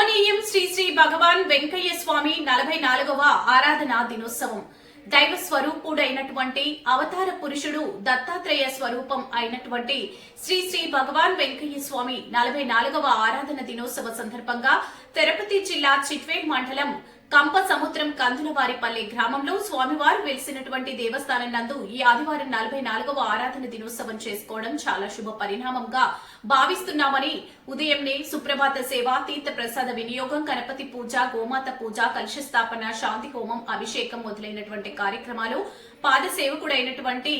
కమనీయం శ్రీ శ్రీ భగవాన్ వెంకయ్య స్వామి 44వ ఆరాధనా దినోత్సవం. దైవ స్వరూపుడైనటువంటి అవతార పురుషుడు దత్తాత్రేయ స్వరూపం అయినటువంటి శ్రీ శ్రీ భగవాన్ వెంకయ్య స్వామి 44వ ఆరాధన దినోత్సవ సందర్భంగా తిరుపతి జిల్లా చిట్వేల్ మండలం కంప సముద్రం కందులవారిపల్లి గ్రామంలో స్వామివారు వెలిసినటువంటి దేవస్థానం నందు ఈ ఆదివారం 44వ ఆరాధన దినోత్సవం చేసుకోవడం చాలా శుభ పరిణామంగా భావిస్తున్నామని ఉదయంనే సుప్రభాత సేవ, తీర్థ ప్రసాద వినియోగం, గణపతి పూజ, గోమాత పూజ, కలశ స్థాపన, శాంతి హోమం, అభిషేకం మొదలైనటువంటి కార్యక్రమాలు పాద సేవకుడైనటువంటి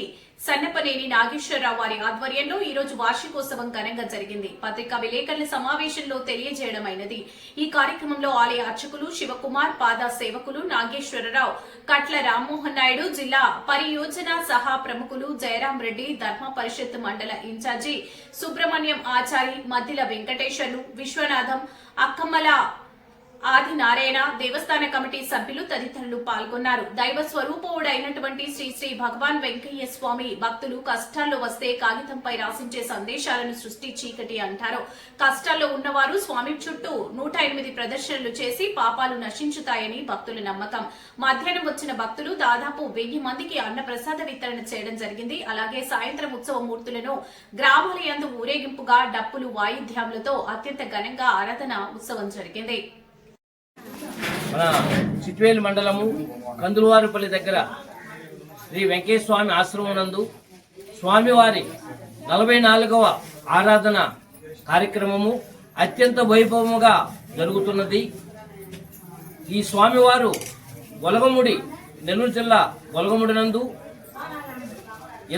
సన్నపనేని నాగేశ్వరరావు వారి ఆధ్వర్యంలో ఈ రోజు వార్షికోత్సవం ఘనంగా జరిగింది. పత్రికా విలేకరుల సమావేశంలో తెలియజేయడమైనది. ఈ కార్యక్రమంలో ఆలయ అర్చకులు శివకుమార్, పాద సేవకులు నాగేశ్వరరావు, కట్ల రామ్మోహన్ నాయుడు, జిల్లా పరియోజన సహా ప్రముఖులు జయరాం రెడ్డి, ధర్మ పరిషత్ మండల ఇన్ఛార్జి సుబ్రహ్మణ్యం ఆచారి, మద్దిల వెంకటేశ్వర్లు, విశ్వనాథం, అక్కమ్మల ఆది నారాయణ, దేవస్థాన కమిటీ సభ్యులు తదితరులు పాల్గొన్నారు. దైవ స్వరూపుడైనటువంటి శ్రీ శ్రీ భగవాన్ వెంకయ్య స్వామి భక్తులు కష్టాల్లో వస్తే కాగితంపై రాసించే సందేశాలను సృష్టి చీకటి అంటారు. కష్టాల్లో ఉన్నవారు స్వామి చుట్టూ 108 ప్రదర్శనలు చేసి పాపాలు నశించుతాయని భక్తుల నమ్మకం. మధ్యాహ్నం వచ్చిన భక్తులు దాదాపు 1000 మందికి అన్నప్రసాద వితరణ చేయడం జరిగింది. అలాగే సాయంత్రం ఉత్సవ మూర్తులను గ్రామాల యందు ఊరేగింపుగా డప్పులు వాయిద్యాలతో అత్యంత ఘనంగా ఆరాధన ఉత్సవం జరిగింది. మన చిట్వేల్ మండలము కందులవారిపల్లి దగ్గర శ్రీ వెంకయ్య స్వామి ఆశ్రమం నందు స్వామివారి 44వ ఆరాధన కార్యక్రమము అత్యంత వైభవముగా జరుగుతున్నది. ఈ స్వామివారు గొలగముడి, నెల్లూరు జిల్లా గొలగముడి నందు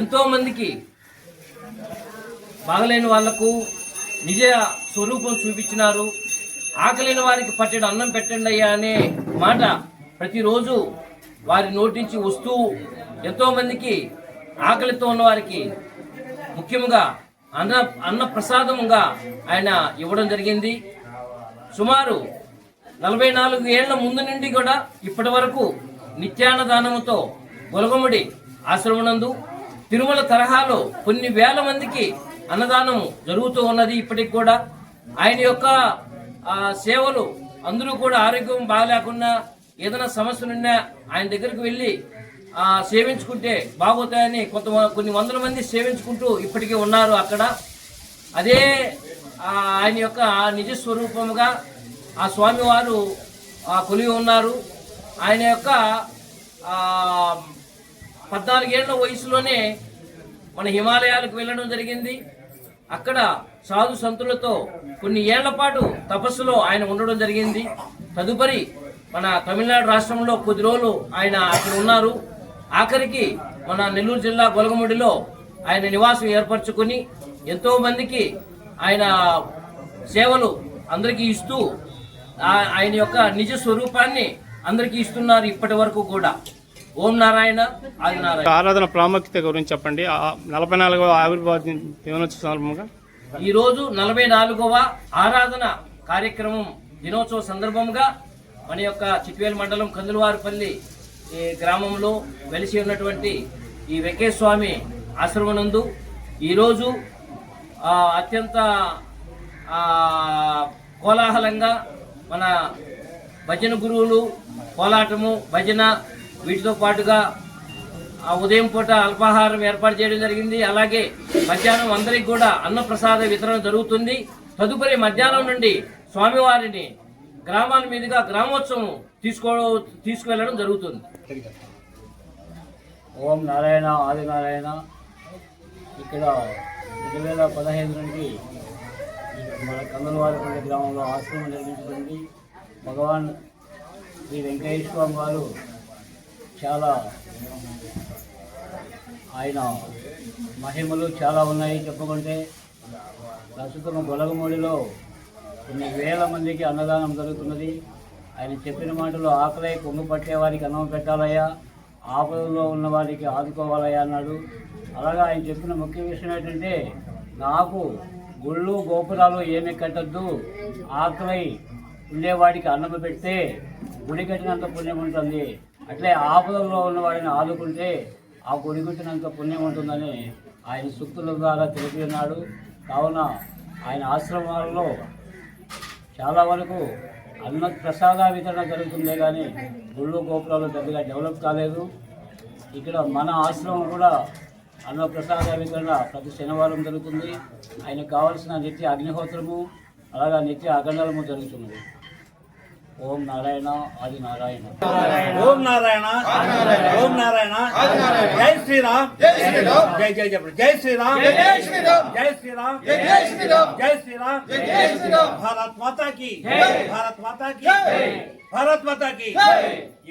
ఎంతో మందికి బాగలేని వాళ్లకు నిజ స్వరూపం చూపించినారు. ఆకలిన వారికి పట్టెడు అన్నం పెట్టండి అయ్యా అనే మాట ప్రతిరోజు వారి నోటి నుంచి వస్తూ ఎంతో మందికి ఆకలితో ఉన్న వారికి ముఖ్యంగా అన్న ప్రసాదముగా ఆయన ఇవ్వడం జరిగింది. సుమారు 44 ఏళ్ల ముందు నుండి కూడా ఇప్పటి వరకు నిత్యాన్నదానముతో గొలగముడి ఆశ్రమనందు తిరుమల తరహాలో కొన్ని వేల మందికి అన్నదానం జరుగుతూ ఉన్నది. ఇప్పటికి కూడా ఆయన యొక్క సేవలు అందరూ కూడా ఆరోగ్యం బాగలేకున్నా ఏదైనా సమస్యలున్నా ఆయన దగ్గరికి వెళ్ళి సేవించుకుంటే బాగోతాయని కొన్ని వందల మంది సేవించుకుంటూ ఇప్పటికీ ఉన్నారు అక్కడ. అదే ఆయన యొక్క నిజ స్వరూపముగా ఆ స్వామివారు కొలివి ఉన్నారు. ఆయన యొక్క 14 ఏళ్ల వయసులోనే మన హిమాలయాలకు వెళ్ళడం జరిగింది. అక్కడ సాధు సంతులతో కొన్ని ఏళ్ల పాటు తపస్సులో ఆయన ఉండడం జరిగింది. తదుపరి మన తమిళనాడు రాష్ట్రంలో కొద్ది రోజులు ఆయన అక్కడ ఉన్నారు. ఆఖరికి మన నెల్లూరు జిల్లా గొలగముడిలో ఆయన నివాసం ఏర్పరచుకుని ఎంతో మందికి ఆయన సేవలు అందరికీ ఇస్తూ ఆయన యొక్క నిజ స్వరూపాన్ని అందరికీ ఇస్తున్నారు ఇప్పటి వరకు కూడా. ఓం నారాయణ ఆది నారాయణ. ఆరాధన ప్రాముఖ్యత గురించి చెప్పండి. 44వ ఆవిర్భావ దినోత్సవ సందర్భంగా ఈరోజు 44వ ఆరాధన కార్యక్రమం దినోత్సవ సందర్భంగా మన యొక్క చిట్వేల్ మండలం కందులవారిపల్లి గ్రామంలో వెలిసి ఉన్నటువంటి ఈ వెంకయ్య స్వామి ఆశ్రమనందు ఈరోజు అత్యంత కోలాహలంగా మన భజన గురువులు, కోలాటము, భజన వీటితో పాటుగా ఉదయం పూట అల్పాహారం ఏర్పాటు చేయడం జరిగింది. అలాగే మధ్యాహ్నం అందరికి కూడా అన్నప్రసాద వితరణ జరుగుతుంది. తదుపరి మధ్యాహ్నం నుండి స్వామివారిని గ్రామాల మీదుగా గ్రామోత్సవం తీసుకువెళ్ళడం జరుగుతుంది. ఓం నారాయణ ఆది నారాయణ. ఇక్కడ 2015 నుండి మన కందులవారిపల్లి గ్రామంలో ఆశ్రమం నిర్మించబడింది. భగవాన్ శ్రీ వెంకయ్య స్వామి వారు చాలా ఆయన మహిమలు చాలా ఉన్నాయి చెప్పుకుంటే. ప్రస్తుతం గొలగమూడిలో కొన్ని వేల మందికి అన్నదానం జరుగుతున్నది. ఆయన చెప్పిన మాటలు ఆకలి కొంగు పట్టే వారికి అన్నం పెట్టాలయ్యా, ఆపదలో ఉన్న వారికి ఆదుకోవాలయ్యా అన్నాడు. అలాగా ఆయన చెప్పిన ముఖ్య విషయం ఏంటంటే, నాకు గుళ్ళు గోపురాలు ఏమీ కట్టద్దు, ఆకలి ఉండేవాడికి అన్నం పెడితే గుడి కట్టినంత పుణ్యం ఉంటుంది, అట్లే ఆపదల్లో ఉన్నవాడిని ఆదుకుంటే ఆ గుడి కట్టినంత పుణ్యం ఉంటుందని ఆయన సూక్తుల ద్వారా తెలిపి ఉన్నాడు. కావున ఆయన ఆశ్రమాలలో చాలా వరకు అన్న ప్రసాద వితరణ జరుగుతుందే కానీ గుళ్ళు గోపురాలు పెద్దగా డెవలప్ కాలేదు. ఇక్కడ మన ఆశ్రమం కూడా అన్న ప్రసాద వితరణ ప్రతి శనివారం జరుగుతుంది. ఆయనకు కావాల్సిన నిత్య అగ్నిహోత్రము అలాగా నిత్య అగండలము జరుగుతుంది. ఓం నారాయణ ఆది నారాయణ. ఓం నారాయణ ఓం నారాయణ. జై శ్రీరామ్ జై శ్రీరామ్ జై జై జై జై శ్రీరామ్ జై శ్రీరామ్ జై శ్రీరామ్ జై శ్రీరామ్ జై శ్రీరామ్ జై శ్రీరామ్. భారత్ మాతా కి భారత్ మాతా కి భారత్ మాతా కి.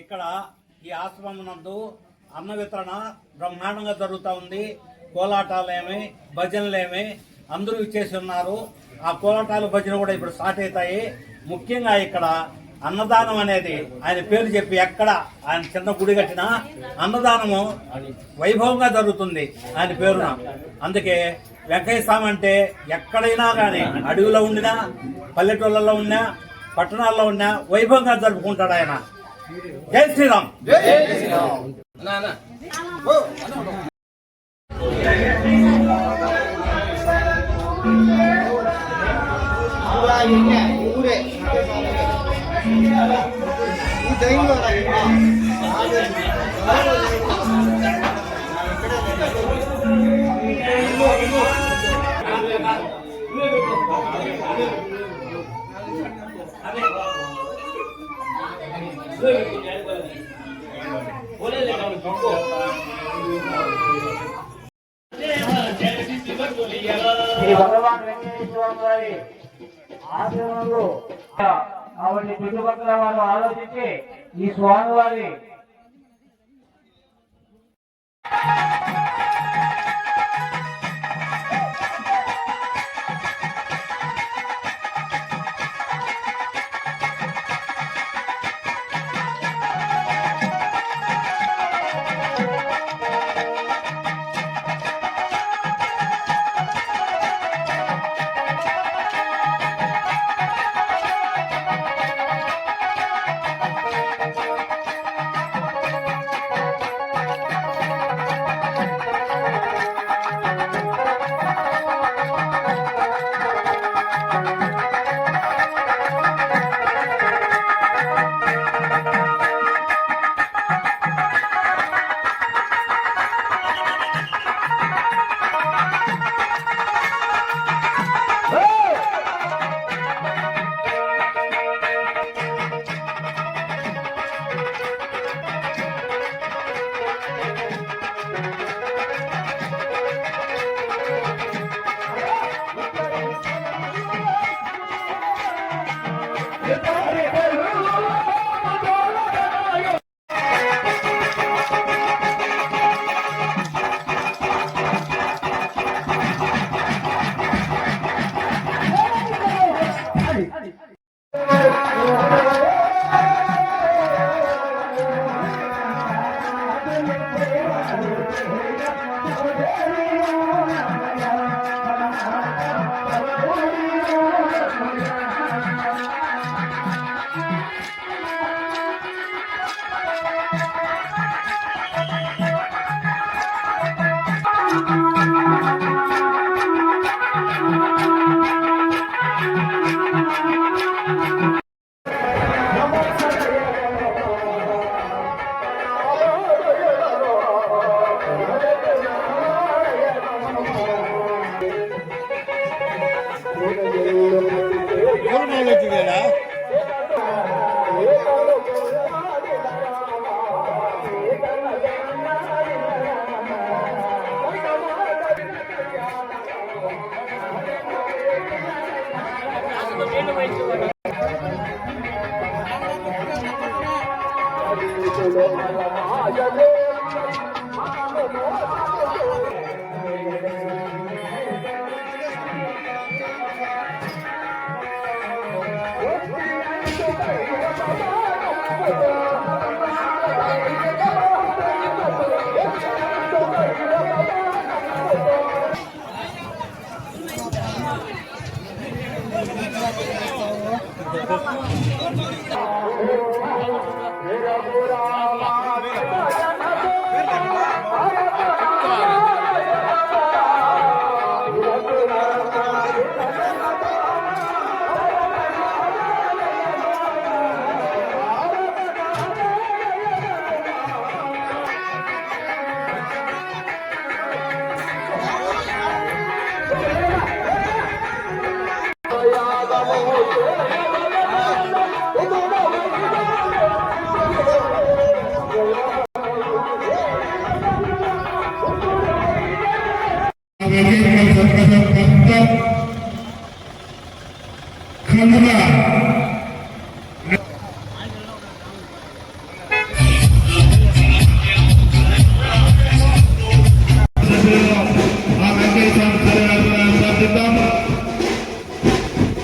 ఇక్కడ ఈ ఆశ్రమం నందు అన్న వితరణ బ్రహ్మాండంగా జరుగుతూ ఉంది. కోలాటాలేమి భజనలేమి అందరూ ఇచ్చేసి ఉన్నారు. ఆ కోలాటాలు భజన కూడా ఇప్పుడు స్టార్ట్ అవుతాయి. ముఖ్యంగా ఇక్కడ అన్నదానం అనేది ఆయన పేరు చెప్పి ఎక్కడ ఆయన చిన్న గుడి కట్టినా అన్నదానము వైభవంగా జరుగుతుంది ఆయన పేరున. అందుకే వెంకయ్య స్వామి అంటే ఎక్కడైనా కానీ అడవిలో ఉండినా పల్లెటూళ్ళలో ఉన్నా పట్టణాల్లో ఉన్నా వైభవంగా జరుపుకుంటాడు ఆయన. జై శ్రీరామ్ జై శ్రీరామ్. శ్రీ భగవాన్ వెంకటేశ్వర స్వామి ఆశ్రమంలో కాబట్టి చుట్టుపక్కల వాళ్ళు ఆలోచించి ఈ స్వామివారి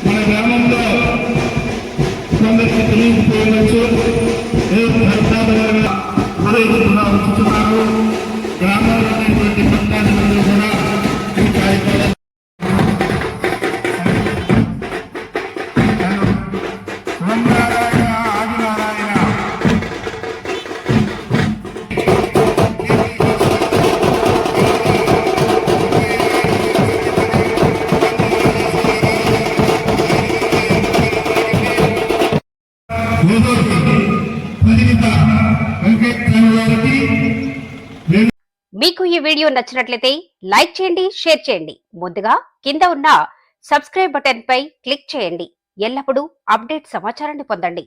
మన గ్రామంలో కొందరికి తెలియకపోవచ్చు ఉంచుతున్నారు. గ్రామంలో ఉన్నటువంటి పంచాయతీలు కూడా ఈ కార్యక్రమం మీకు ఈ వీడియో నచ్చినట్లయితే లైక్ చేయండి, షేర్ చేయండి. ముందుగా కింద ఉన్న సబ్స్క్రైబ్ బటన్ పై క్లిక్ చేయండి. ఎల్లప్పుడూ అప్డేట్ సమాచారాన్ని పొందండి.